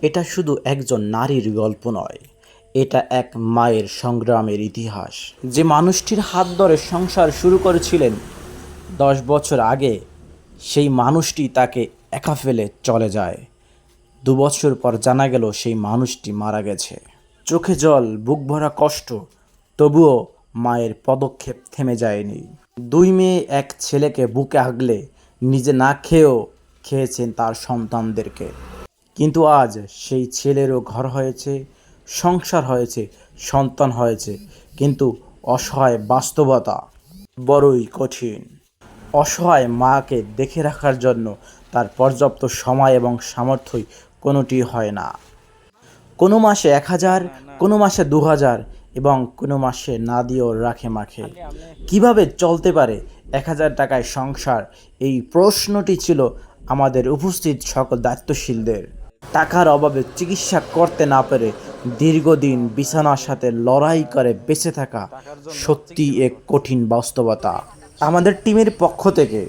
এটা শুধু একজন নারীর গল্প নয়, এটা এক মায়ের সংগ্রামের ইতিহাস। যে মানুষটির হাত ধরে সংসার শুরু করেছিলেন 10 বছর আগে, সেই মানুষটি তাকে একা ফেলে চলে যায়। 2 বছর পর জানা গেল সেই মানুষটি মারা গেছে। চোখে জল, বুক ভরা কষ্ট, তবুও মায়ের পদক্ষেপ থেমে যায়নি। 2 মেয়ে, এক ছেলেকে বুকে আগলে নিজে না খেয়েও খেয়েছেন তার সন্তানদেরকে। কিন্তু আজ সেই ছেলেরও ঘর হয়েছে, সংসার হয়েছে, সন্তান হয়েছে, কিন্তু অসহায় বাস্তবতা বড়ই কঠিন। অসহায় মাকে দেখে রাখার জন্য তার পর্যাপ্ত সময় এবং সামর্থ্যই কোনোটি হয় না। কোনো মাসে 1000, কোনো মাসে 2000 এবং কোনো মাসে না দিয়েও রাখে মাখে। কিভাবে চলতে পারে 1000 টাকায় সংসার? এই প্রশ্নটি ছিল আমাদের উপস্থিত সকল দায়িত্বশীলদের। টাকার অভাবে চিকিৎসা করতে না পেরে দীর্ঘদিন বিছানার সাথে লড়াই করে বেঁচে থাকা সত্যি এক কঠিন বাস্তবতা। আমাদের টিমের পক্ষ থেকে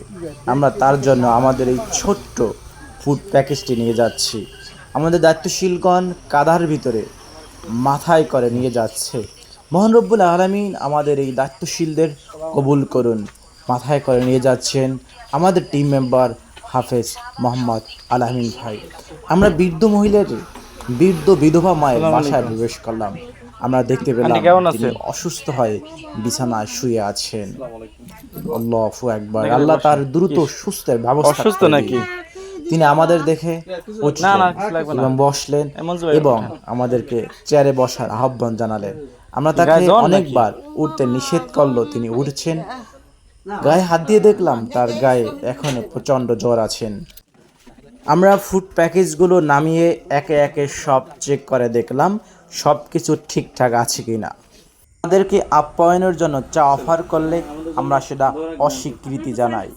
আমরা তার জন্য আমাদের এই ছোট্ট ফুড প্যাকেজটি নিয়ে যাচ্ছি। আমাদের দায়িত্বশীলগণ কাঁধার ভিতরে মাথায় করে নিয়ে যাচ্ছে। মহান রব্বুল আলামিন আমাদের এই দায়িত্বশীলদের কবুল করুন। মাথায় করে নিয়ে যাচ্ছেন আমাদের টিম মেম্বার হাফেজ মোহাম্মদ আলামিন ভাই। আমরা বৃদ্ধ বিধবা মায়ের বাসায় প্রবেশ করলাম। আমরা দেখতে পেলাম তিনি অসুস্থ হয়ে বিছানায় শুয়ে আছেন। আল্লাহু আকবার। আল্লাহ তার দ্রুত সুস্থের ব্যবস্থা করুন। তিনি আমাদের দেখে উঠলেন এবং বসলেন এবং আমাদেরকে চেয়ারে বসার আহ্বান জানালেন। আমরা তাকে অনেকবার উঠতে নিষেধ করলো, তিনি উঠছেন। গায়ে হাত দিয়ে দেখলাম তার গায়ে এখনো প্রচণ্ড জ্বর আছেন। আমরা ফুড প্যাকেজগুলো নামিয়ে একে একে সব চেক করে দেখলাম সব কিছু ঠিকঠাক আছে কিনা। আমাদেরকে আপ্যায়নের জন্য চা অফার করলে আমরা সেটা অস্বীকৃতি জানাই।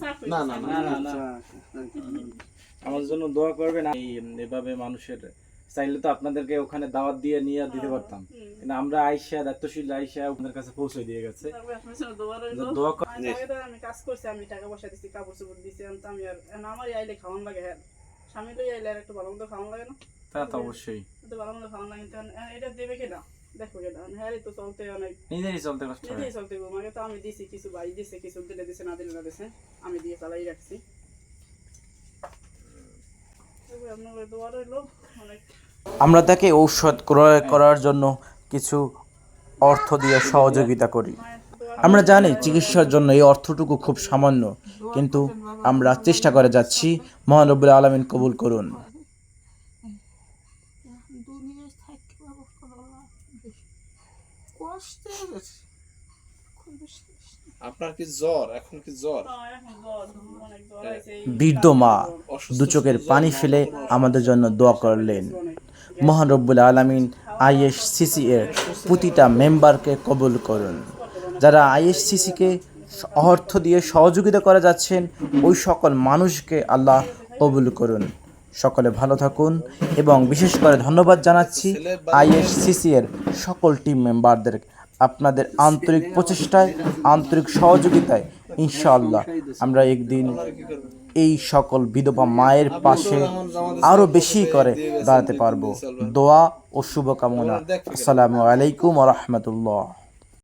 আমাদের জন্য দোয়া করবেন। এভাবে মানুষের চাইলে তো আপনাদেরকে ওখানে দাওয়াত দিয়ে নিয়ে দিতে পারতাম, কিন্তু আমরা আইসা দায়িত্বশীল আইসা আপনাদের কাছে পৌঁছে দিয়ে গেছে। আমি কাজ করছি, আমি টাকা পয়সা দিচ্ছি, কাপড় চোপড় দিচ্ছি, আমি আর আমার আইলে খাওয়ান লাগে। হ্যাঁ, স্বামী তো আইলে আর একটু ভালো মতো খাওয়ান লাগে না? তা তো অবশ্যই ভালো মতো খাওয়ান লাগে। এটা দেবে কেনা, দেখো কেনা। হ্যাঁ, তো চলতে অনেক নিজেই চলতে কষ্ট, নিজেই চলতে। আমাকে তো আমি দিছি কিছু, ভাই দিছে কিছু, দিলে দিছে, না দিলে না দিছে, আমি দিয়ে চালাই রাখছি। আমরা তাকে ঔষধ ক্রয় করার জন্য কিছু অর্থ দিয়ে সহযোগিতা করি। আমরা জানি চিকিৎসার জন্য এই অর্থটুকু খুব সামান্য, কিন্তু আমরা চেষ্টা করে যাচ্ছি। মহান রব্বুল আলামিন কবুল করুন। আপনার কি জ্বর? এখন কি জ্বর? বৃদ্ধ মা দু চোখের পানি ফেলে আমাদের জন্য দোয়া করলেন। মহান রব্বুল আলামিন ISCC এর প্রতিটা মেম্বারকে কবুল করুন। যারা ISCC-কে অর্থ দিয়ে সহযোগিতা করে যাচ্ছেন, ওই সকল মানুষকে আল্লাহ কবুল করুন। সকলে ভালো থাকুন এবং বিশেষ করে ধন্যবাদ জানাচ্ছি ISCC এর সকল টিম মেম্বারদের। আপনাদের আন্তরিক প্রচেষ্টায়, আন্তরিক সহযোগিতায় ইনশাআল্লাহ আমরা একদিন এই সকল বিধবা মায়ের পাশে আরও বেশি করে দাঁড়াতে পারবো। দোয়া ও শুভকামনা। আসসালামু আলাইকুম ওয়া রাহমাতুল্লাহ।